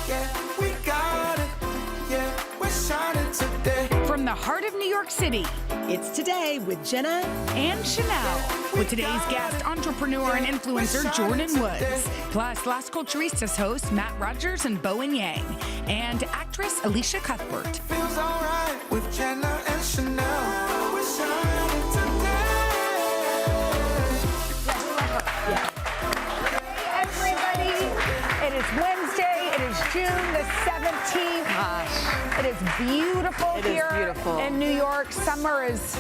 Yeah, we got it. Yeah, we're shining today. From the heart of New York City, It's Today with Jenna and Sheinelle. With today's guest, entrepreneur and influencer Jordyn Woods. Plus, Las Culturistas host Matt Rogers and Bowen Yang. And actress Elisha Cuthbert. Feels alright with Jenna and Sheinelle. We're shining today. Hey, everybody. It is Wednesday. It is June the 17th. Gosh. It is beautiful It is here beautiful. in New York. Summer is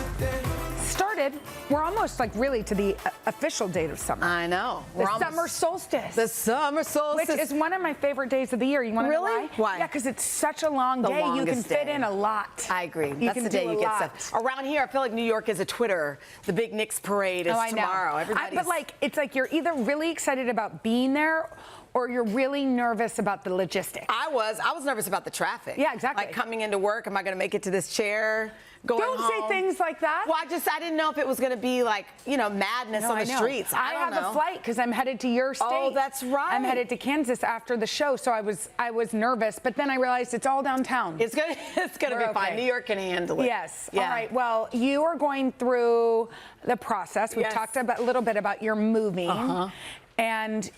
started. We're almost like really to the official date of summer. I know. The summer solstice. The summer solstice. Which is one of my favorite days of the year. You want to know Really? why? Why? Yeah, because it's such a long day. You can longest fit day. in a lot. I agree. You That's can the day do you a get lot. stuff. Around here, I feel like New York is a Twitter. The big Knicks parade is I know. tomorrow. Everybody's... But like, it's like you're either really excited about being there or you're really nervous about the logistics. I was nervous about the traffic. Yeah, exactly. Like coming into work, am I going to make it to this chair? Going Don't home? say things like that. Well, I didn't know if it was going to be like, madness No, on the I know. streets. I don't have know. a flight because I'm headed to your state. Oh, that's right. I'm headed to Kansas after the show, so I was nervous, but then I realized it's all downtown. It's gonna We're be fine. okay. New York can handle it. Yes. Yeah. All right. Well, you are going through the process. We've Yes. talked about a little bit about your moving, and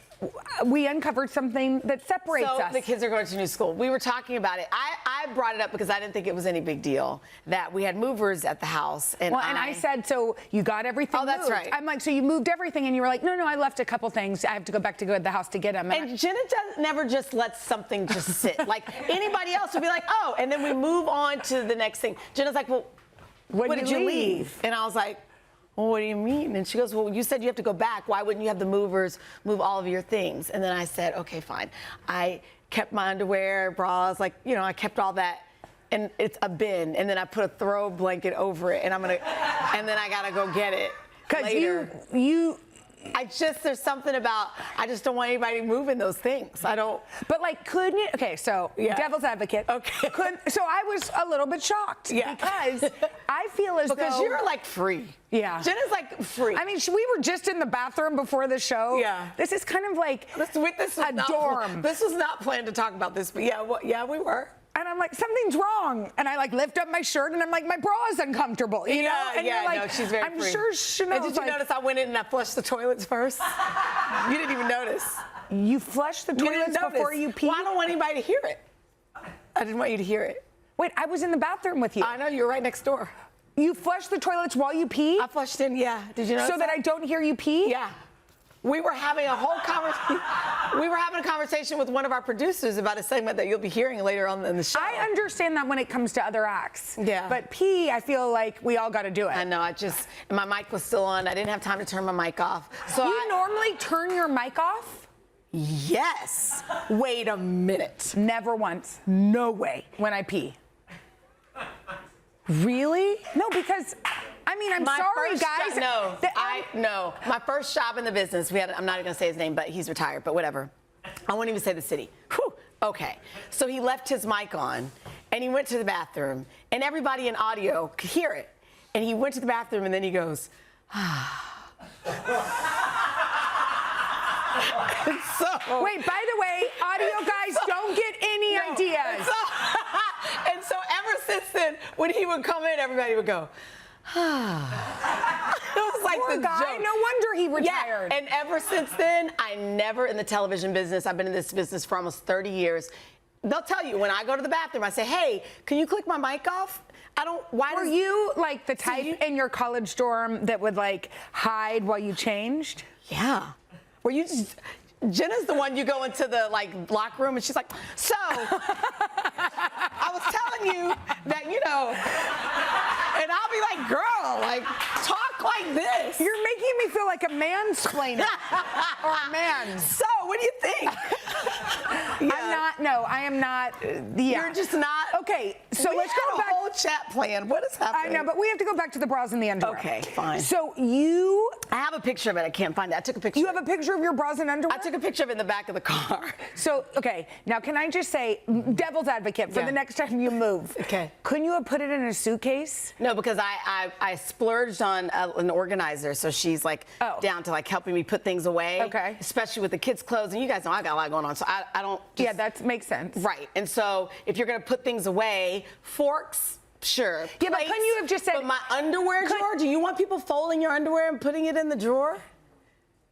we uncovered something that separates So us. the kids are going to new school. We were talking about it. I brought it up because I didn't think it was any big deal that we had movers at the house. And I said, so you got everything Oh, that's moved. right. I'm like, so you moved everything, and you were like, no, I left a couple things. I have to go back to the house to get them. And Jenna never just lets something just sit. Like anybody else would be like, oh, and then we move on to the next thing. Jenna's like, well, when did you leave? And I was like, well, what do you mean? And she goes, well, you said you have to go back. Why wouldn't you have the movers move all of your things? And then I said, okay, fine. I kept my underwear, bras, I kept all that. And it's a bin. And then I put a throw blanket over it. And and then I got to go get it later. Because there's something about, I just don't want anybody moving those things. I don't. But like, couldn't you? Okay, so Yeah. devil's advocate. Okay. So I was a little bit shocked. Yeah. Because I feel as Because though you're like free. Yeah. Jenna's like free. I mean, we were just in the bathroom before the show. Yeah. This is kind of like this was a dorm. This was not planned to talk about this, but yeah, we were. And I'm like, something's wrong. And I like lift up my shirt and I'm like, my bra is uncomfortable. You know? And you're like, no, she's very I'm free. sure Sheinelle. And did you notice I went in and I flushed the toilets first? You didn't even notice. You flushed the You didn't toilets before you peed? Well, I don't want anybody to hear it. I didn't want you to hear it. Wait, I was in the bathroom with you. I know, you were right next door. You flushed the toilets while you pee? I flushed in, yeah. Did you notice So that I don't hear you pee? Yeah. We were having a whole conversation. We were having a conversation with one of our producers about a segment that you'll be hearing later on in the show. I understand that when it comes to other acts. Yeah. But pee, I feel like we all got to do it. I know. My mic was still on. I didn't have time to turn my mic off. So You normally turn your mic off? Yes. Wait a minute. Never once. No way. When I pee. Really? No, because I'm sorry, guys. No. My first job in the business, I'm not even gonna say his name, but he's retired, but whatever. I won't even say the city. Whew. Okay. So he left his mic on and he went to the bathroom and everybody in audio could hear it. And he went to the bathroom and then he goes, Wait, by the way, audio guys, don't get any ideas. And so ever since then, when he would come in, everybody would go, It was like Poor the guy. joke. No wonder he retired. Yeah, and ever since then, I never in the television business. I've been in this business for almost 30 years. They'll tell you when I go to the bathroom, I say, "Hey, can you click my mic off?" I don't. Why? Were you like the type in your college dorm that would like hide while you changed? Yeah. Were you just? Jenna's the one you go into the locker room and she's like, so I was telling you that, and I'll be like, girl, talk like this. You're making me feel like a mansplainer or a man. So what do you think? I am not. Yeah. You're just not. Okay, so let's go back. We had a whole chat plan. What is happening? I know, but we have to go back to the bras and the underwear. Okay, fine. So I have a picture of it. I can't find it. I took a picture. you have a picture of your bras and underwear? I took a picture of it in the back of the car. So, okay, now can I just say, devil's advocate, for the next time you move, Okay. couldn't you have put it in a suitcase? No, because I splurged on an organizer, so she's like down to like helping me put things away. Okay. Especially with the kids' clothes, and you guys know I got a lot going on, so I don't. Yeah, that makes sense. Right, and so if you're gonna put things away, forks. Sure. Yeah, but couldn't you have just said? But my underwear drawer? Do you want people folding your underwear and putting it in the drawer?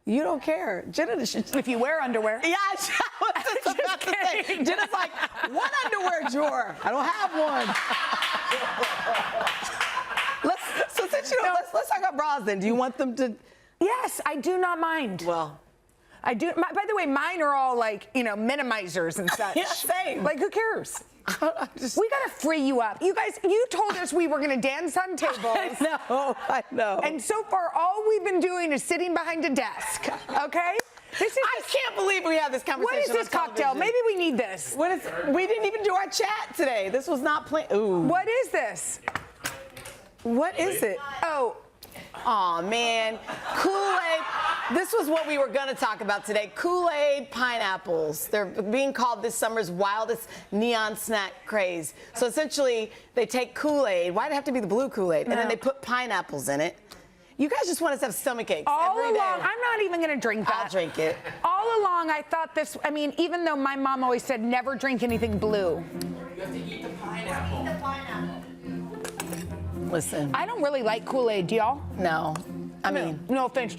You don't care. Jenna, If you wear underwear. yeah, I was just about to say. Jenna's like, what underwear drawer? I don't have one. Let's talk about bras then. Do you want them to? Yes, I do not mind. Well, I do. By the way, mine are all like, minimizers and such. Yeah, same. Like, who cares? We gotta free you up. You guys, you told us we were gonna dance on tables. I know. And so far, all we've been doing is sitting behind a desk. Okay? I can't believe we have this conversation. What is this on cocktail? television. Maybe we need this. We didn't even do our chat today. This was not planned. Ooh. What is this? What is it? Oh man, Kool-Aid. This was what we were gonna talk about today. Kool-Aid pineapples. They're being called this summer's wildest neon snack craze. So essentially, they take Kool-Aid. Why'd it have to be the blue Kool-Aid? And then they put pineapples in it. You guys just want us to have stomach aches All every day. along, I'm not even gonna drink that. I'll drink it. All along, I thought this, even though my mom always said never drink anything blue. You have to eat the pineapple. Listen. I don't really like Kool-Aid, do y'all? No. I mean. No offense.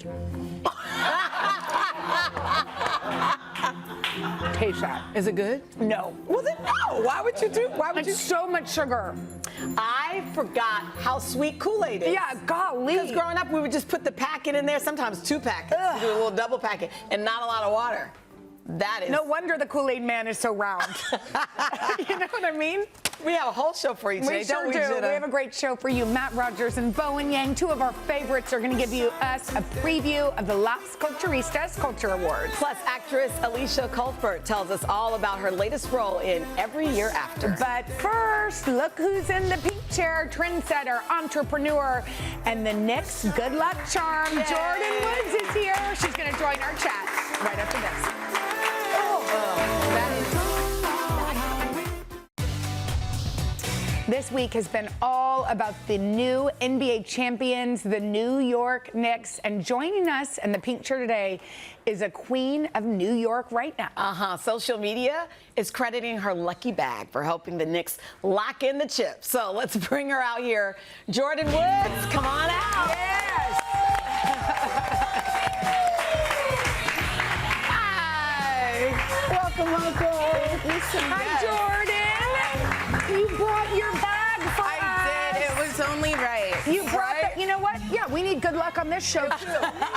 Taste that. Is it good? No. Well then no. Why would you? It's so much sugar. I forgot how sweet Kool-Aid is. Yeah, golly. Because growing up, we would just put the packet in there, sometimes 2 packets, do a little double packet, and not a lot of water. That is. No wonder the Kool-Aid man is so round. You know what I mean? We have a whole show for you today, We sure don't we, do. Jenna? We have a great show for you. Matt Rogers and Bowen Yang, 2 of our favorites, are going to give us a preview of the Las Culturistas Culture Awards. Plus, actress Elisha Cuthbert tells us all about her latest role in Every Year After. But first, look who's in the pink chair, trendsetter, entrepreneur, and the Knicks' good luck charm. Yay. Jordyn Woods is here. She's going to join our chat right after this. This week has been all about the new NBA champions, the New York Knicks, and joining us in the pink chair today is a queen of New York right now. Social media is crediting her lucky bag for helping the Knicks lock in the chip. So let's bring her out here. Jordyn Woods, come on out. Yes. Hi. Welcome. Thank you so much. Hi, Jordyn. You brought your bag for us. I did. It was only right. You brought that. You know what? Yeah, we need good luck on this show too.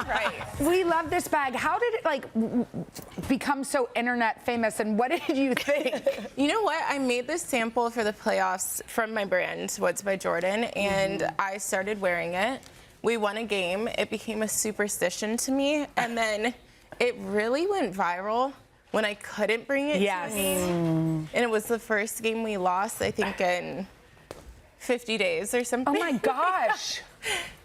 Right. We love this bag. How did it become so internet famous, and what did you think? You know what? I made this sample for the playoffs from my brand, Woods by Jordyn, and I started wearing it. We won a game. It became a superstition to me, and then it really went viral when I couldn't bring it to me. And it was the first game we lost, I think, in 50 days or something. Oh my gosh.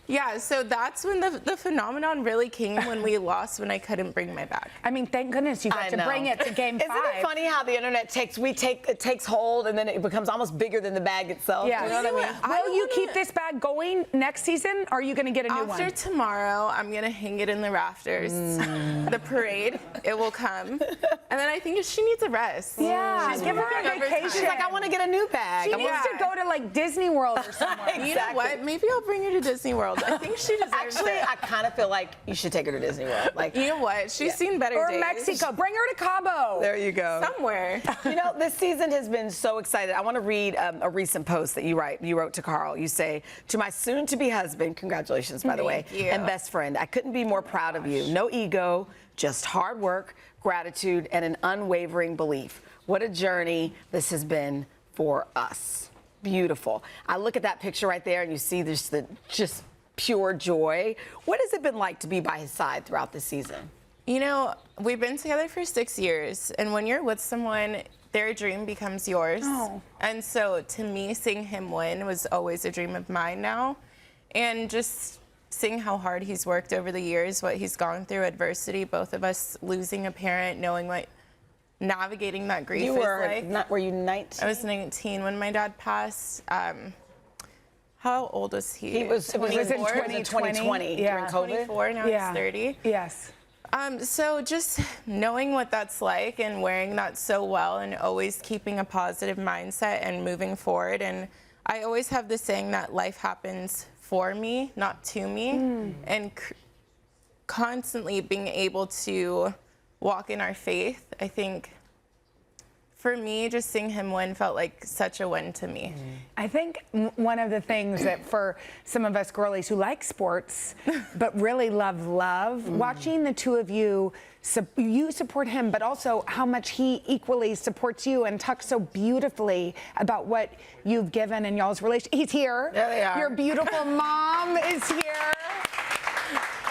Yeah, so that's when the phenomenon really came, when we lost, when I couldn't bring my bag. I mean, thank goodness you got to bring it to game 5. Isn't it funny how the internet takes hold and then it becomes almost bigger than the bag itself? Yeah. You know what I mean? Will you keep this bag going next season, or are you going to get a new one? After tomorrow, I'm going to hang it in the rafters. The parade, it will come. And then I think she needs a rest. Yeah, give her a vacation. She's like, I want to get a new bag. She needs to go to Disney World or somewhere. You know what? Maybe I'll bring her to Disney World. I think she deserves Actually, it. I kind of feel like you should take her to Disney World. Like, You know what? She's seen better Or days. Mexico. Bring her to Cabo. there you go. Somewhere. You know, this season has been so excited. I want to read a recent post that you wrote to Carl. You say, to my soon-to-be husband, congratulations, by the way, Thank you. and best friend, I couldn't be more proud of you. No ego, just hard work, gratitude, and an unwavering belief. What a journey this has been for us. Beautiful. I look at that picture right there, and you see there's just pure joy. What has it been like to be by his side throughout this season? You know, we've been together for 6 years, and when you're with someone, their dream becomes yours. Oh. And so to me, seeing him win was always a dream of mine now. And just seeing how hard he's worked over the years, what he's gone through, adversity, both of us losing a parent, knowing what navigating that grief is like. Were you 19? I was 19 when my dad passed. How old was he? It was in 2020 during COVID. 24, now he's 30. Yes. So just knowing what that's like and wearing that so well and always keeping a positive mindset and moving forward. And I always have this saying that life happens for me, not to me. And constantly being able to walk in our faith, I think for me, just seeing him win felt like such a win to me. I think one of the things that for some of us girlies who like sports, but really love watching the two of you, you support him, but also how much he equally supports you and talks so beautifully about what you've given in y'all's relationship. He's here. There they are. Your beautiful mom is here.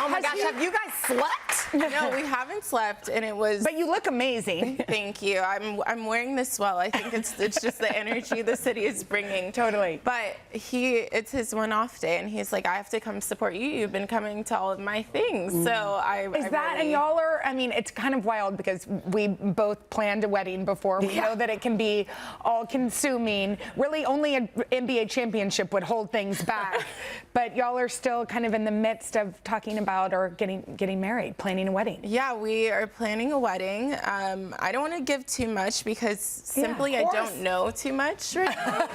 Oh my gosh, have you guys slept? No, we haven't slept, and it was. But you look amazing. Thank you. I'm wearing this well. I think it's just the energy the city is bringing. Totally. But it's his one-off day, and he's like, I have to come support you. You've been coming to all of my things, so and y'all are? I mean, it's kind of wild because we both planned a wedding before. We know that it can be all-consuming. Really, only an NBA championship would hold things back. But y'all are still kind of in the midst of talking about or getting married, planning a wedding. Yeah, we are planning a wedding. I don't want to give too much because simply I don't know too much right now.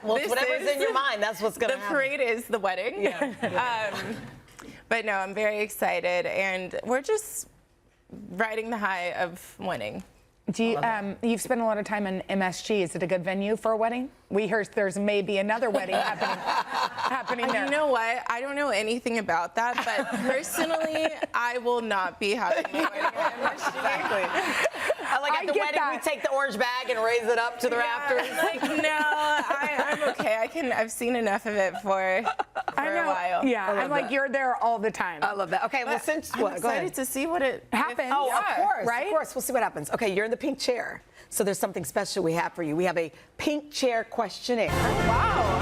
Well, whatever's in your mind, that's what's going to happen. The parade is the wedding. Yeah. But no, I'm very excited, and we're just riding the high of winning. Do you, you've spent a lot of time in MSG. Is it a good venue for a wedding? We heard there's maybe another wedding happening there. You know what? I don't know anything about that, but personally, I will not be having a wedding at MSG. Exactly. Like at the wedding, we take the orange bag and raise it up to the rafters. Like, no, I'm okay. I've seen enough of it for a while. Yeah, I'm like, you're there all the time. I love that. Okay, well, since I'm excited to see what it happens. Oh, of course, right? Of course. We'll see what happens. Okay, you're in the pink chair. So there's something special we have for you. We have a pink chair questionnaire. Wow.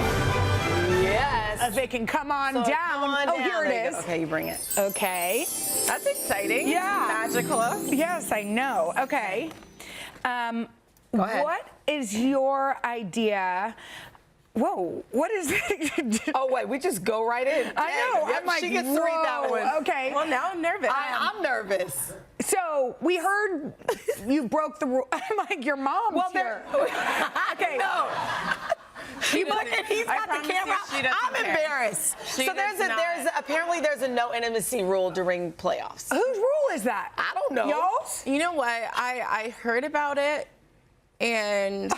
Yes. If it can come on down. Come on down. Here it is. Okay, you bring it. Okay. That's exciting. Yeah. Magical. Yes, I know. Okay. Go ahead. What is your idea? Whoa, what is it? Oh, wait, we just go right in. I know. Yep, I'm like, she gets to read that one. Okay. Well, now I'm nervous. I'm nervous. So we heard you broke the rule. I'm like, your mom's here. Okay. No. He's got the camera. I'm embarrassed. Apparently there's a no intimacy rule during playoffs. Whose rule is that? I don't know. Y'all's? You know what? I heard about it, and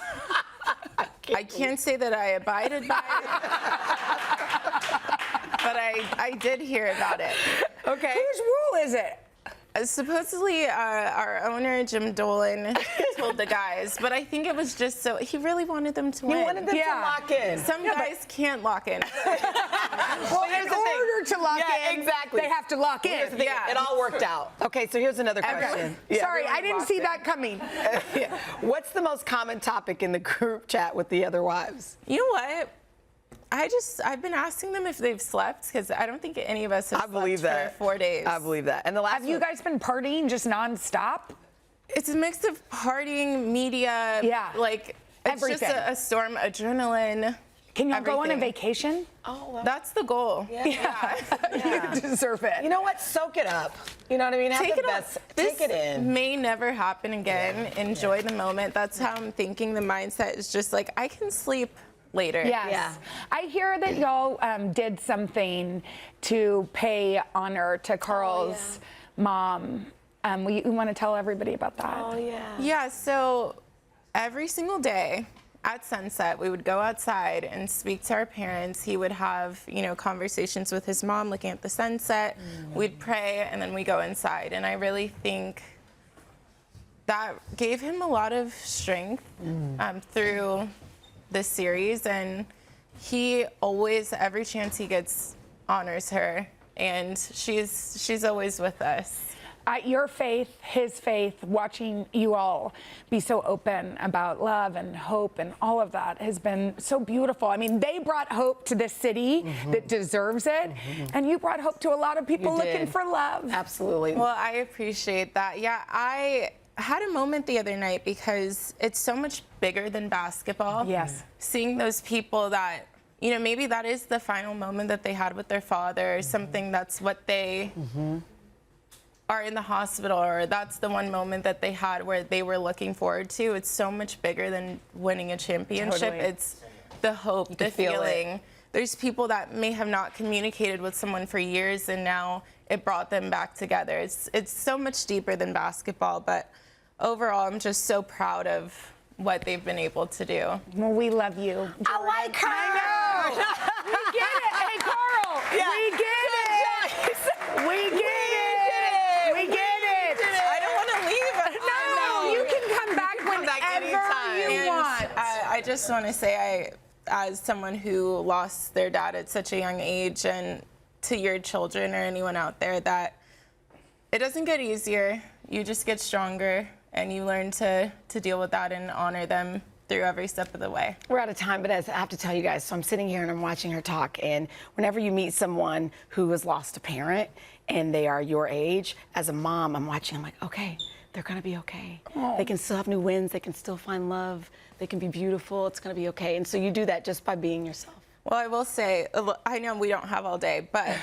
I can't say that I abided by it, but I did hear about it. Okay. Whose rule is it? Supposedly, our owner, Jim Dolan, told the guys, but I think it was just so he really wanted them to win. He wanted them to lock in. Some guys can't lock in. Well, in order to lock in, exactly. they have to lock in. Yeah, it all worked out. Okay, so here's another question. Sorry, I didn't see that coming. What's the most common topic in the group chat with the other wives? You know what? I've been asking them if they've slept because I don't think any of us have slept for 4 days. I believe that. And the last have you guys been partying just nonstop? It's a mix of partying, media, like it's everything. just a storm, adrenaline. Can y'all go on a vacation? Oh, well, that's the goal. Yeah. You deserve it. You know what? Soak it up. You know what I mean? Take it in. May never happen again. Enjoy the moment. That's how I'm thinking. The mindset is just like I can sleep later. Yes. Yeah. I hear that y'all did something to pay honor to Carl's mom. We want to tell everybody about that. Oh, yeah. Yeah, so every single day at sunset, we would go outside and speak to our parents. He would have, conversations with his mom looking at the sunset. We'd pray, and then we go inside. And I really think that gave him a lot of strength through this series, and he always, every chance he gets, honors her, and she's always with us. your faith, his faith, watching you all be so open about love and hope and all of that has been so beautiful. I mean, they brought hope to this city that deserves it, and you brought hope to a lot of people looking for love. Absolutely. Well, I appreciate that. Yeah, I had a moment the other night because it's so much bigger than basketball. Yes. Seeing those people that, you know, maybe that is the final moment that they had with their father, or something that's what they are in the hospital, or that's the one moment that they had where they were looking forward to. It's so much bigger than winning a championship. Totally. It's the hope, the feel it. feeling. There's people that may have not communicated with someone for years, and now it brought them back together. It's so much deeper than basketball, but overall, I'm just so proud of what they've been able to do. Well, we love you. I like her. I know. We get it. Hey, Carl. Yeah. We get it. We get it. We get it. I don't want to leave. No, you can come back whenever you And want. I just want to say, as someone who lost their dad at such a young age, and to your children or anyone out there, that it doesn't get easier. You just get stronger, and you learn to deal with that and honor them through every step of the way. We're out of time, but as I have to tell you guys, so I'm sitting here and I'm watching her talk, and whenever you meet someone who has lost a parent and they are your age, as a mom, I'm watching, I'm like, okay, they're gonna be okay. They can still have new wins, they can still find love, they can be beautiful, it's gonna be okay. And so you do that just by being yourself. Well, I will say, I know we don't have all day, but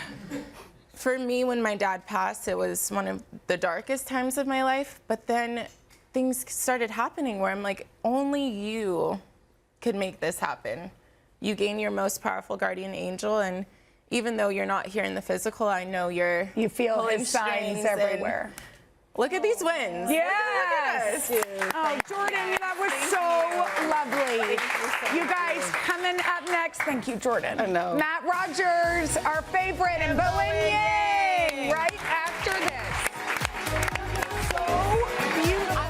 for me, when my dad passed, it was one of the darkest times of my life. But then things started happening where I'm like, only you could make this happen. You gain your most powerful guardian angel, and even though you're not here in the physical, I know you're You feel pulling his signs strings and everywhere. Look at these wins. Yes. Look at us. Oh, Jordyn, that was so lovely. You guys, coming up next, thank you, Jordyn. I know. Matt Rogers, our favorite, and Bowen Yang, right after this. So beautiful.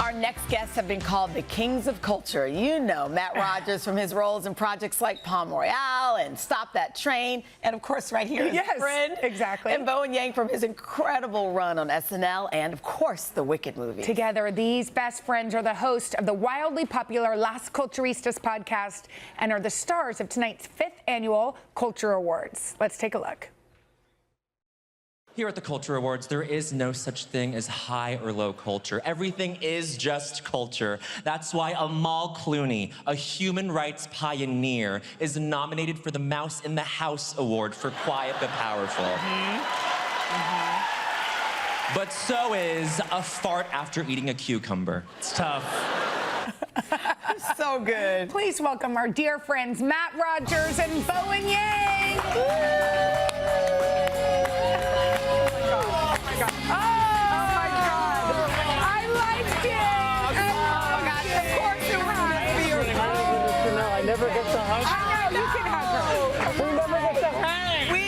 Our next guests have been called the Kings of Culture. You know Matt Rogers from his roles in projects like Palm Royale and Stop That Train, and of course right here, his Yes, friend. exactly. And Bowen Yang from his incredible run on SNL and of course the Wicked movie. Together, these best friends are the host of the wildly popular Las Culturistas podcast and are the stars of tonight's 5th annual Culture Awards. Let's take a look. Here at the Culture Awards, there is no such thing as high or low culture. Everything is just culture. That's why Amal Clooney, a human rights pioneer, is nominated for the Mouse in the House Award for Quiet but Powerful. But so is a fart after eating a cucumber. It's tough. So good. Please welcome our dear friends Matt Rogers and Bowen Yang. I liked it. Oh my God! Of course it was. I never get to hug. I know you can hug her. We never get to hang.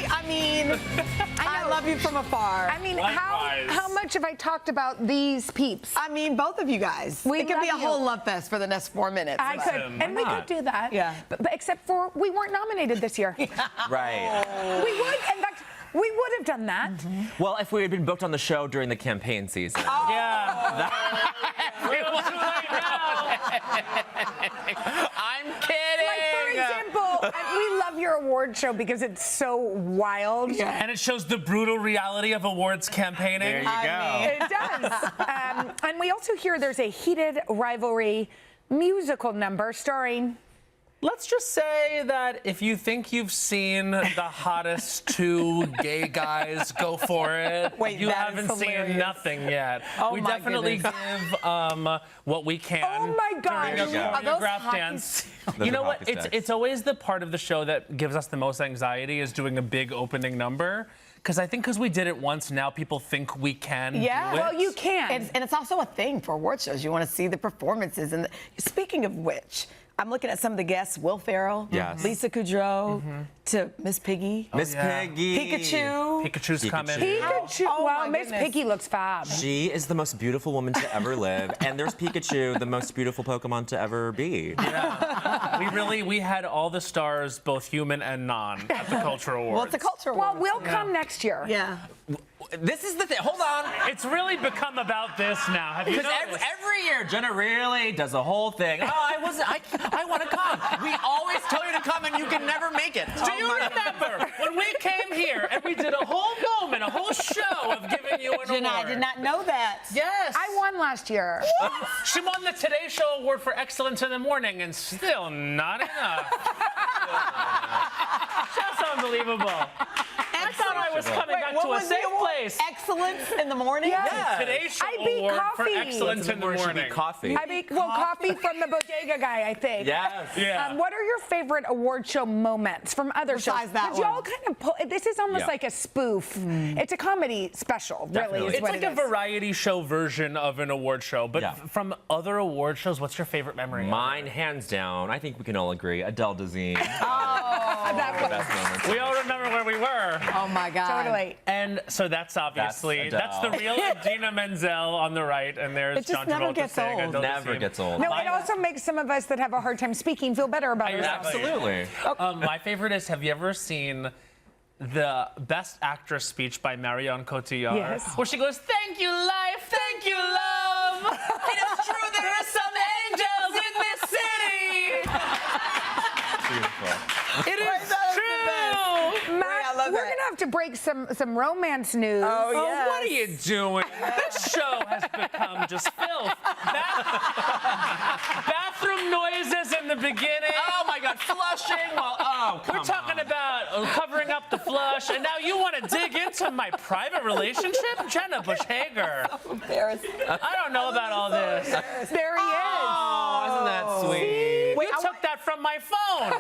I love you from afar. I mean, Likewise. how much have I talked about these peeps? I mean, both of you guys. We it could be a love you. whole love fest for the next 4 minutes. I could, and we could do that. Yeah. But except for we weren't nominated this year. Right. We would, in fact, we would have done that. Well, if we had been booked on the show during the campaign season. Yeah. I'm kidding. Like, for example, we love your award show because it's so wild. And it shows the brutal reality of awards campaigning. There you go. It does. And we also hear there's a heated rivalry musical number starring. Let's just say that if you think you've seen the hottest two gay guys go for it, Wait, you that is haven't seen hilarious. nothing yet. Oh we my definitely goodness. give what we can. Oh my God. During a Are those choreographed hockey dance. Those You know are what? hockey It's sticks. it's always the part of the show that gives us the most anxiety is doing a big opening number. Because I think because we did it once, now people think we can do it. Well, you can. And it's also a thing for award shows. You want to see the performances. And speaking of which, I'm looking at some of the guests: Will Ferrell, Yes. Lisa Kudrow, to Miss Piggy, Miss yeah. Piggy. Pikachu. Pikachu's coming. Pikachu. Oh, wow, my Miss goodness. Piggy looks fab. She is the most beautiful woman to ever live, and there's Pikachu, the most beautiful Pokemon to ever be. We had all the stars, both human and non, at the Cultural Awards. Well, it's a culture Well, award. we'll come next year. Yeah. this is the thing. Hold on. It's really become about this now. Have you Because noticed? every year, Jenna really does a whole thing. Oh, I want to come. We always tell you to come and you can never make it. Do you remember when we came here and we did a whole moment, a whole show of giving you an Jenna, award? I did not know that. Yes. I won last year. She won the Today Show Award for Excellence in the Morning, and still not enough. Just unbelievable. I thought I was coming back to a safe place. Excellence in the morning? Yes. Today Show I beat Award for coffee. Excellence in the Morning. Coffee. I mean, well, coffee from the bodega guy, I think. Yes. Yeah. What are your favorite award show moments from other Besides shows? that Because y'all one. kind of pull, this is almost Yeah. like a spoof. It's a comedy special, really. Definitely. Is It's what like it a is. variety show version of an award show. But Yeah. from other award shows, what's your favorite memory? Mine, hands down, I think we can all agree, Adele Dazeem. That was- Best moments. We all remember where we were. Oh my God. Totally. And so that's obviously, that's the real Idina Menzel on the right, and there's It just John never Travolta gets saying old. Adele Never Dazeem. gets old. No, it also makes some of us that have a hard time speaking feel better about ourselves. Exactly. Absolutely. My favorite is, have you ever seen the Best Actress speech by Marion Cotillard? Yes. Where she goes, "Thank you, life. Thank you, love. It is true there are some angels in this city." Beautiful. It is true. Matt, I love we're that. gonna have to break some romance news. Oh, Oh, yes. what are you doing? This show has become just filth. Bathroom noises in the beginning. Oh my God, flushing while, oh, come We're talking on. about covering up the flush, and now you want to dig into my private relationship? Jenna Bush Hager. Embarrassing. I don't know about all this. There he is. Oh, isn't that sweet? You took that from my phone.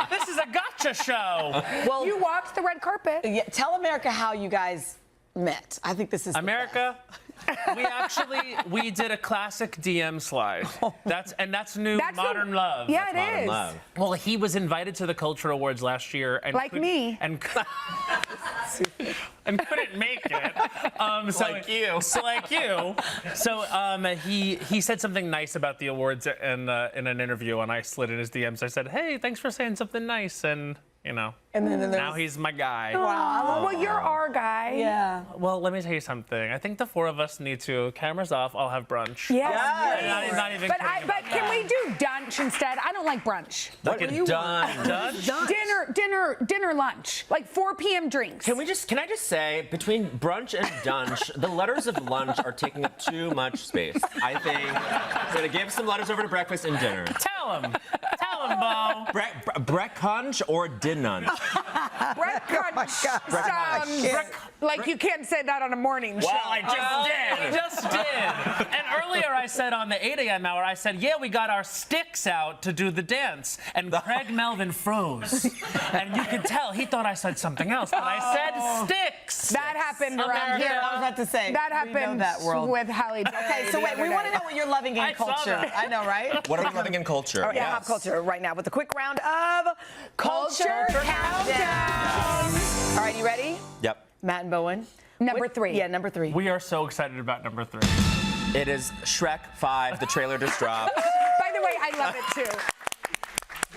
This is a gotcha show. Well, You walked the red carpet. yeah, tell America how you guys met. I think this is the America, we did a classic DM slide. That's new That's modern the- love. Yeah, it Modern is. love. Well, he was invited to the Culture Awards last year, and Like me. and couldn't make it. Like you. So like you. So he said something nice about the awards in an interview, and I slid in his DMs. I said, "Hey, thanks for saying something nice," and you know. And then Now he's my guy. Well, you're our guy. Yeah. Well, let me tell you something. I think the four of us need to, cameras off, I'll have brunch. Yes. Not even But kidding but about can that. we do dunch instead? I don't like brunch. Look at done. Dinner, lunch. Like 4 p.m. drinks. Can I just say, between brunch and dunch, the letters of lunch are taking up too much space. I think we're gonna give some letters over to breakfast and dinner. Tell him, Bo. Breakfast or dinner? Brunch sounds like you can't say that on a morning show. Well, I Just did. And earlier I said on the 8 a.m. hour, I said, yeah, we got our sticks out to do the dance. And Craig Melvin froze. And you could tell he thought I said something else, but I said sticks. That happened around Yeah, here. I was about to say. That we know happened that world. with Halle Berry. Okay, so the wait, other we want day. to know what you're loving in I saw culture. that. I know, right? What are we loving in culture? All right, Yes. pop culture right now with a quick round of Culture Countdown. All right, you ready? Yep. Matt and Bowen. Number 3. Yeah, number 3. We are so excited about number 3. It is Shrek 5. The trailer just dropped. By the way, I love it too.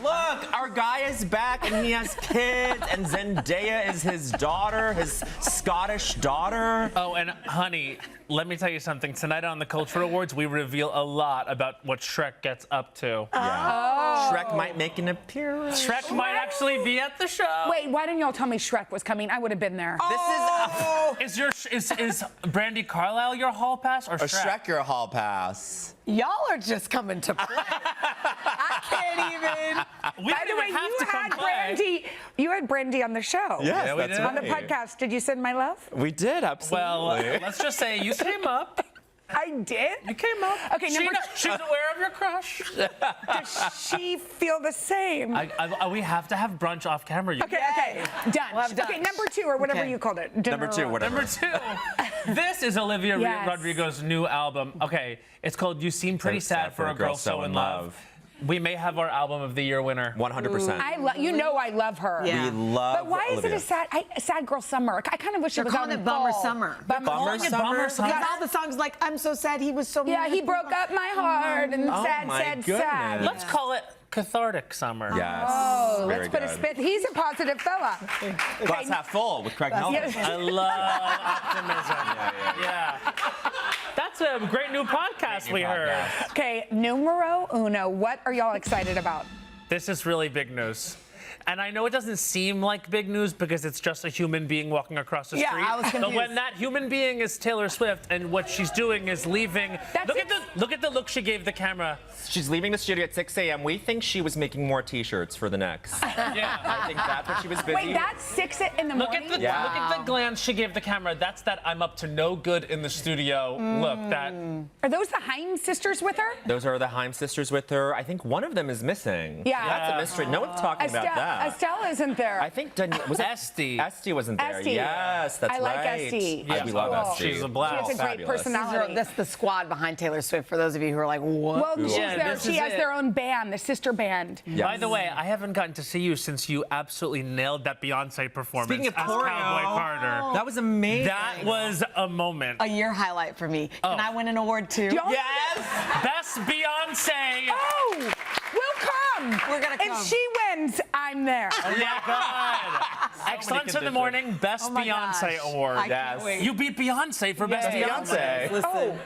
Look, our guy is back and he has kids, and Zendaya is his daughter, his Scottish daughter. Oh, and honey, let me tell you something. Tonight on the Culture Awards, we reveal a lot about what Shrek gets up to. Yeah. Shrek might make an appearance. Shrek might actually be at the show. Wait, why didn't y'all tell me Shrek was coming? I would have been there. Is Brandy Carlisle your hall pass or Shrek? Shrek your hall pass. Y'all are just coming to play. I can't even. We By didn't the way, even have you to come had play. Brandy. You had Brandy on the show. Yes, Yeah, we that's did. On the right. podcast. Did you send my love? We did, Well, absolutely. let's just say you came up. I did. You came up. Okay, She's aware of your crush. Does she feel the same? We have to have brunch off camera. You Okay, done. We'll have Okay, dunch. number 2 or whatever Okay. you called it. Number 2, whatever. Number 2. This is Olivia Yes. Rodrigo's new album. Okay, it's called You Seem Pretty Sad for a Girl So in Love. We may have our album of the year winner. 100%. You know I love her. Yeah. We love But why is it Olivia. a sad girl summer? I kind of wish They're it was calling on it Bummer fall. Summer. Bummer Summer? Because all the songs like, I'm so sad, he was so Yeah, he broke up my heart and Oh sad, my sad, goodness. sad. Let's call it cathartic summer. Yes. Oh, Very let's put a good. spin. He's a positive fella. Glass half full with Craig Melvin. Yes. I love optimism. Yeah. That's a great new podcast we heard. Okay, numero uno. What are y'all excited about? This is really big news. And I know it doesn't seem like big news because it's just a human being walking across the Yeah, street. I was But confused. when that human being is Taylor Swift and what she's doing is leaving, look at the look she gave the camera. She's leaving the studio at 6 a.m. We think she was making more T-shirts for the next. Yeah. I think that's what she was busy. Wait, that's 6 in the Look morning? at the glance she gave the camera. That's that I'm up to no good in the studio. Look, that. Are those the Hines sisters with her? Those are the Haim sisters with her. I think one of them is missing. Yeah. That's a mystery. No one's talking about that. Estelle isn't there. I think was it Esty. Esty wasn't there. Esty. Yes, that's I like right. Esty. Yeah, we love Cool. Esty. She's a blast. She has a great Fabulous. personality. That's the squad behind Taylor Swift, for those of you who are like, what? Well, she's Yeah, there. this She is has it. their own band, the sister band. Yes. By the way, I haven't gotten to see you since you absolutely nailed that Beyonce performance Speaking of as choreo, Cowboy Carter. That was amazing. That was a moment. A year highlight for me. Can I win an award too? Y'all- Yes. Best Beyonce. Oh, we'll come. We're gonna come. If she wins, I'm there. Oh my God. Excellence in the morning, Best Oh my Beyonce gosh. Award. I can't Yes. wait. You beat Beyonce for Best Beyonce. Listen. Oh,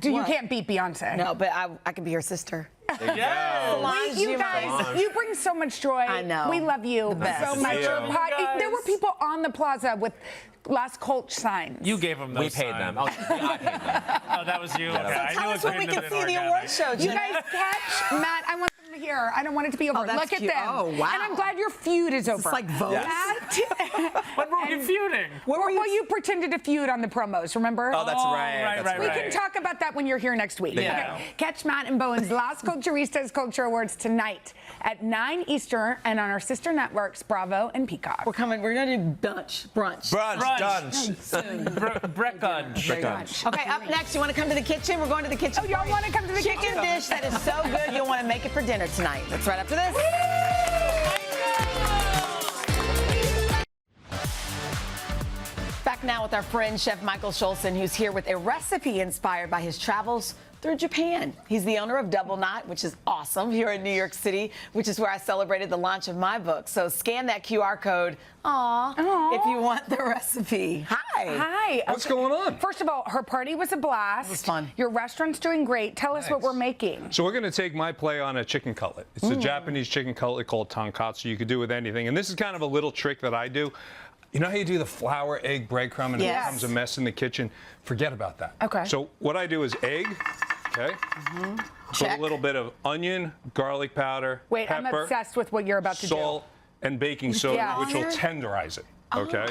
you What? can't beat Beyonce. No, but I could be her sister. Yes. Solange, You guys, you bring so much joy. I know. We love you best. so much. you. Your pod- There were people on the plaza with Las Colch signs. You gave them those We paid them. signs. Oh, I paid them. Oh, that was you. Okay. I Tell knew us it when we couldn't can have see been the organic. award show, You Jenna. guys catch Matt. I want them here. I don't want it to be over. Oh, that's Look at cute. them. Oh, wow. And I'm glad your feud is over. It's like Vogue. When were we feuding? Well, you pretended to feud on the promos, remember? Oh, that's right. right, That's right, We right. can talk about that when you're here next week. Yeah. Catch Matt and Bowen's Las Culturistas Culture Awards tonight at 9 Eastern and on our sister networks, Bravo and Peacock. We're coming. We're gonna do brunch. Breckunch. Okay, up next, you want to come to the kitchen? We're going to the kitchen. Oh, y'all want to come to the Chicken kitchen? dish that is so good you'll want to make it for dinner tonight. That's right after this. Back now with our friend Chef Michael Schulzen, who's here with a recipe inspired by his travels through Japan. He's the owner of Double Knot, which is awesome, here in New York City, which is where I celebrated the launch of my book. So scan that QR code, if you want the recipe. Hi. Hi. What's going on? First of all, her party was a blast. It was fun. Your restaurant's doing great. Tell us what Thanks. we're making. So we're going to take my play on a chicken cutlet. It's a Japanese chicken cutlet called tonkatsu. You could do with anything. And this is kind of a little trick that I do. You know how you do the flour, egg, breadcrumb, and it Yes. becomes a mess in the kitchen? Forget about that. Okay. So what I do is egg, okay? Put Check. a little bit of onion, garlic powder, Wait, I'm pepper, obsessed with what you're about to salt, and baking soda, Yeah. which will tenderize it, okay?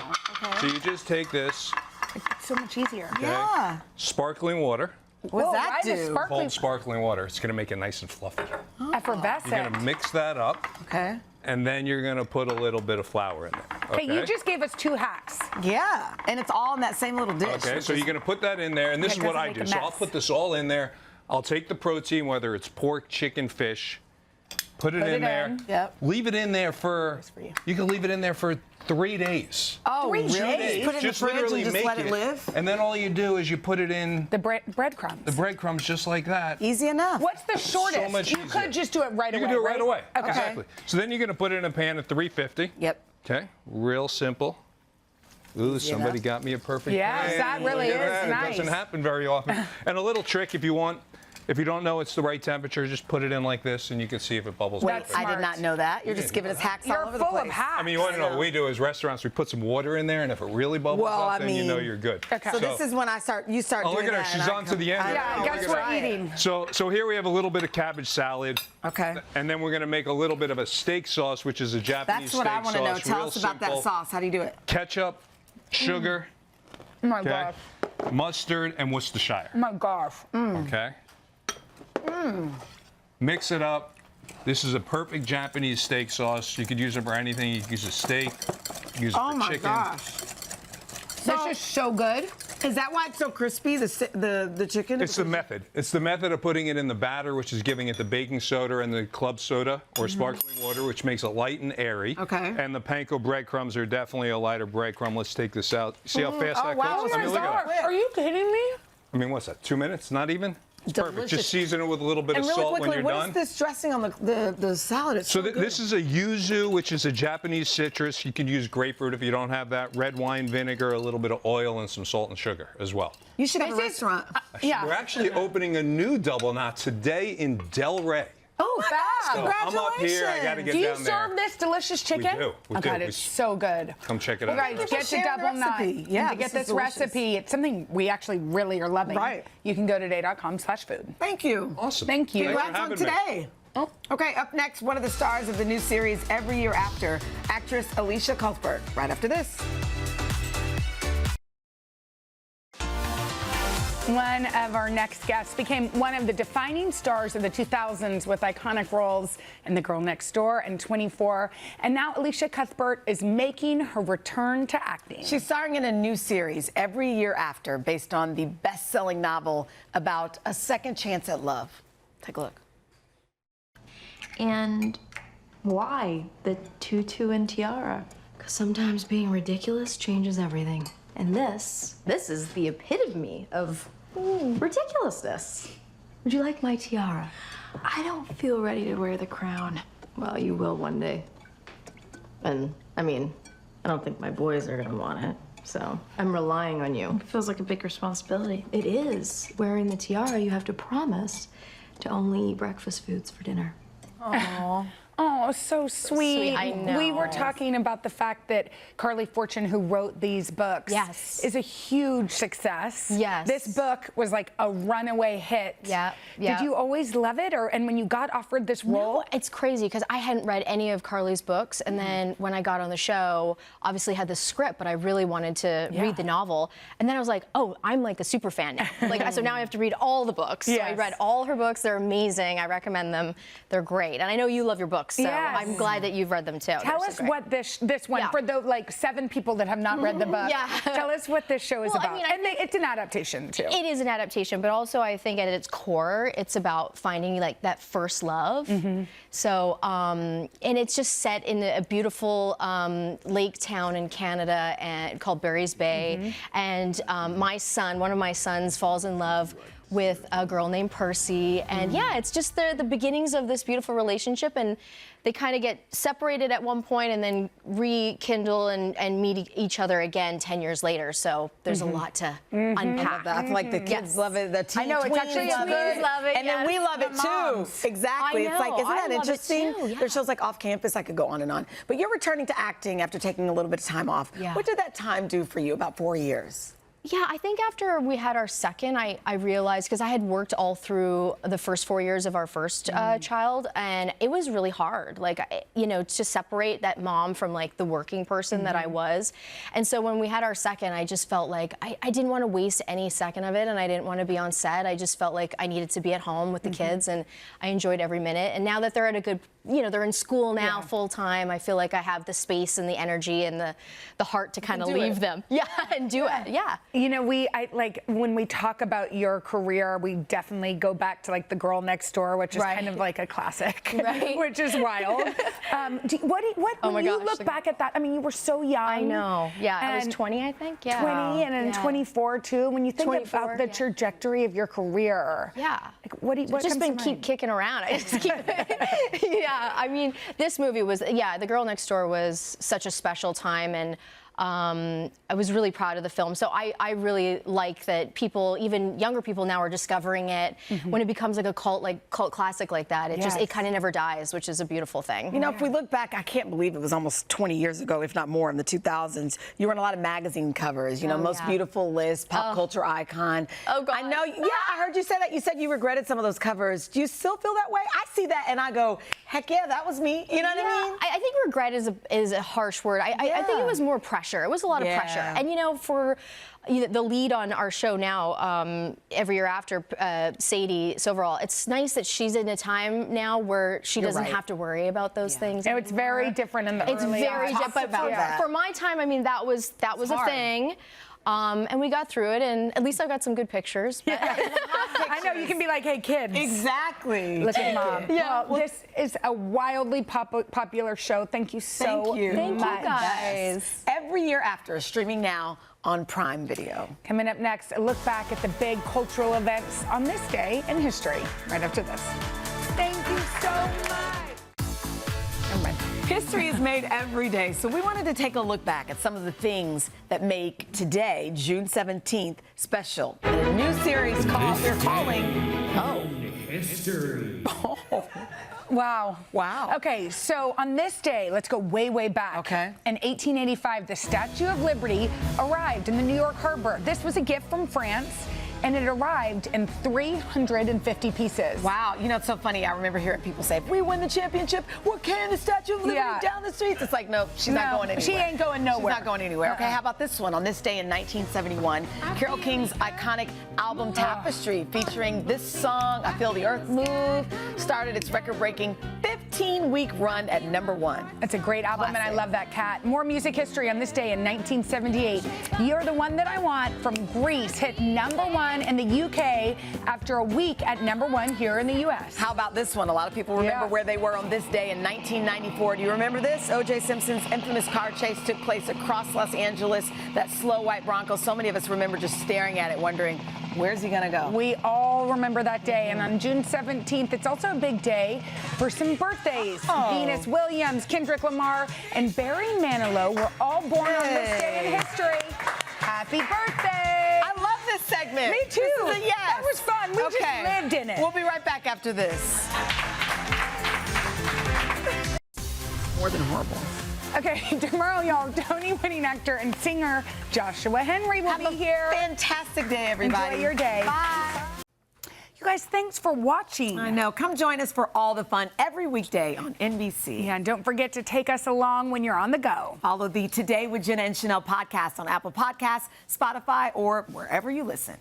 So you just take this, do. It's so much easier. Yeah. sparkling water, What's Whoa, that why the do? sparkling cold sparkling water. It's going to make it nice and fluffy. effervescent? You're going to mix that up. Okay. And then you're going to put a little bit of flour in there. Okay, you just gave us 2 hacks. Yeah, and it's all in that same little dish. Okay, which so is- you're going to put that in there, and this Okay, is what doesn't I make do. a So I'll mess. put this all in there. I'll take the protein, whether it's pork, chicken, fish, put it Put in it there. in. Yep. Leave it in there for, for you. you can leave it in there for 3 days. Oh, 3 really? days? Put it in the fridge literally and just make let it live? And then all you do is you put it in The breadcrumbs. the breadcrumbs just like that. Easy enough. What's the shortest? much you easier. could just do it right You away. can do it right away. Okay. Exactly. So then you're going to put it in a pan at 350. Yep. Okay, real simple. Ooh, somebody got me a perfect Yes, pan. that really Look at is that. nice. It doesn't happen very often. And a little trick, if you want, if you don't know it's the right temperature, just put it in like this, and you can see if it bubbles. Wait, That's I smart. did not know that. You're just giving us hacks You're all over the full place. of hacks. I mean, you want to know what we do as restaurants? We put some water in there, and if it really bubbles Well, up, I then you know mean- you're good. Okay. So this is when you start Oh, look doing at her. that. She's and I on to come- the end. I Yeah, know. I guess look at we're her. eating. So here we have a little bit of cabbage salad. Okay. And then we're going to make a little bit of a steak sauce, which is a Japanese That's what I steak want to know. sauce. Tell Real us about that simple. sauce. How do you do it? Ketchup, sugar, Oh my okay, gosh. mustard, and Worcestershire. Oh my gosh. Okay. Mix it up. This is a perfect Japanese steak sauce. You could use it for anything. You could use a steak, use it Oh for my chicken. gosh. This is so good. Is that why it's so crispy, the chicken? It's the method. It's the method of putting it in the batter, which is giving it the baking soda and the club soda or sparkling water, which makes it light and airy. Okay. And the panko breadcrumbs are definitely a lighter breadcrumb. Let's take this out. See how fast that wow. cooks? I mean, look at that. Are you kidding me? I mean, what's that? 2 minutes? Not even? It's perfect. Delicious. Just season it with a little bit And of really salt when quickly, you're what done. is this dressing on the salad? It's So so good. this is a yuzu, which is a Japanese citrus. You could use grapefruit if you don't have that. Red wine vinegar, a little bit of oil, and some salt and sugar as well. You should have a restaurant. Yeah. We're actually opening a new double knot today in Delray. Oh, my fab. gosh, So I'm up here. I got to get Do you down there. serve this delicious chicken? do. We Oh, do. God, We it's so good. Come check it Well, out. guys, Thank you get for the sharing the double knot. recipe. Yeah, And to get this this is delicious. recipe, it's something we actually really are loving. Right. You can go to today.com/food. Thank you. Awesome. Thank you. Thanks for Congrats on having me. today. Oh. Okay, up next, one of the stars of the new series Every Year After, actress Elisha Cuthbert. Right after this. One of our next guests became one of the defining stars of the 2000s with iconic roles in The Girl Next Door and 24. And now Elisha Cuthbert is making her return to acting. She's starring in a new series, Every Year After, based on the best-selling novel about a second chance at love. Take a look. And why the tutu and tiara? Because sometimes being ridiculous changes everything. And this is the epitome of ridiculousness. Would you like my tiara? I don't feel ready to wear the crown. Well, you will one day. And, I mean, I don't think my boys are gonna want it. So I'm relying on you. It feels like a big responsibility. It is. Wearing the tiara, you have to promise to only eat breakfast foods for dinner. Aww. Oh, so sweet. I know. We were talking about the fact that Carly Fortune, who wrote these books, Yes. is a huge success. Yes. This book was like a runaway hit. Yeah. Did you always love it? And when you got offered this role? No, it's crazy because I hadn't read any of Carly's books, and then when I got on the show, obviously had the script, but I really wanted to read the novel. And then I was like, oh, I'm like a super fan now. So now I have to read all the books. So I Yes. read all her books. They're amazing. I recommend them. They're great. And I know you love your books, so Yes. I'm glad that you've read them too. Tell They're us so great. what this one, Yeah. for the like 7 people that have not read the book, Yeah. tell us what this show is Well, I about. mean, I and it's an adaptation too. It is an adaptation, but also I think at its core, it's about finding like that first love. So, and it's just set in a beautiful lake town in Canada called Barry's Bay. And one of my sons falls in love with a girl named Percy. And yeah, it's just the beginnings of this beautiful relationship. And they kind of get separated at one point and then rekindle and meet each other again 10 years later. So there's a lot to unpack. I feel like the kids love it. The I know, it's actually love good. it. And then we love it too. Exactly. I It's like, know. isn't I that love it interesting? too, yeah. There's shows like Off Campus. I could go on and on. But you're returning to acting after taking a little bit of time off. Yeah. What did that time do for you? About 4 years. Yeah, I think after we had our second, I realized, because I had worked all through the first 4 years of our first child, and it was really hard, to separate that mom from like the working person that I was. And so when we had our second, I just felt like I didn't want to waste any second of it, and I didn't want to be on set. I just felt like I needed to be at home with the kids, and I enjoyed every minute. And now that they're at a good, they're in school now full time, I feel like I have the space and the energy and the heart to kind of leave them. Yeah, and do it. Yeah. When we talk about your career, we definitely go back to like The Girl Next Door, which is kind of like a classic, which is wild. When you look back at that, I mean, you were so young. I know. Yeah, I was 20, I think. Yeah. 20 and then 24 too. When you think about the trajectory of your career, what just comes been to keep mind? kicking around. I just keep. Yeah, I mean, this movie was The Girl Next Door was such a special time, and I was really proud of the film. So I really like that people, even younger people now, are discovering it. When it becomes like a cult classic like that, it kind of never dies, which is a beautiful thing. If we look back, I can't believe it was almost 20 years ago, if not more, in the 2000s. You were on a lot of magazine covers, most beautiful list, pop culture icon. Oh, God. I know, I heard you say that. You said you regretted some of those covers. Do you still feel that way? I see that and I go, heck yeah, that was me. You know what I mean? I think regret is a harsh word. I think it was more pressure. It was a lot of pressure. And for the lead on our show now, Every Year After, Sadie Silverall, it's nice that she's in a time now where she doesn't have to worry about those things. No, it's very different in the It's early very on. different. But for my time, I mean, that was a thing. And we got through it, and at least I got some good pictures. But I know, you can be like, hey, kids. Exactly. Look at mom. Yeah. Well, this is a wildly popular show. Thank you so Thank you. Thank you, much. guys. Every year after, streaming now on Prime Video. Coming up next, a look back at the big cultural events on this day in history, right after this. Thank you so much. Never mind. History is made every day, so we wanted to take a look back at some of the things that make today, June 17th, special. In a new series called we're calling History. Wow. Wow. Okay, so on this day, let's go way, way back. Okay. In 1885, the Statue of Liberty arrived in the New York harbor. This was a gift from France, and it arrived in 350 pieces. Wow, you know, it's so funny. I remember hearing people say, if we win the championship, we're carrying the Statue of Liberty Yeah. down the streets. It's like, no, she's not going anywhere. she ain't going nowhere. She's not going anywhere. Okay, how about this one? On this day in 1971, Carole King's iconic album Tapestry, featuring this song, I Feel the Earth Move, started its record-breaking 15-week run at #1. It's a great album, and I Classic. love that cat. More music history on this day in 1978. You're the One That I Want from Greece hit #1 in the UK after a week at #1 here in the US. How about this one? A lot of people remember Yeah. where they were on this day in 1994. Do you remember this? O.J. Simpson's infamous car chase took place across Los Angeles. That slow white Bronco. So many of us remember just staring at it, wondering, where's he going to go? We all remember that day, and on June 17th, it's also a big day for some birthdays. Venus Williams, Kendrick Lamar, and Barry Manilow were all born on this day in history. Happy birthday! I love this segment. Me too. This is a yes. That was fun. We just lived in it. We'll be right back after this. More than horrible. Okay, tomorrow, y'all, Tony-winning actor and singer Joshua Henry will be here. Fantastic day, everybody. Enjoy your day. Bye. You guys, thanks for watching. I know. Come join us for all the fun every weekday on NBC. Yeah, and don't forget to take us along when you're on the go. Follow the Today with Jenna and Sheinelle podcast on Apple Podcasts, Spotify, or wherever you listen.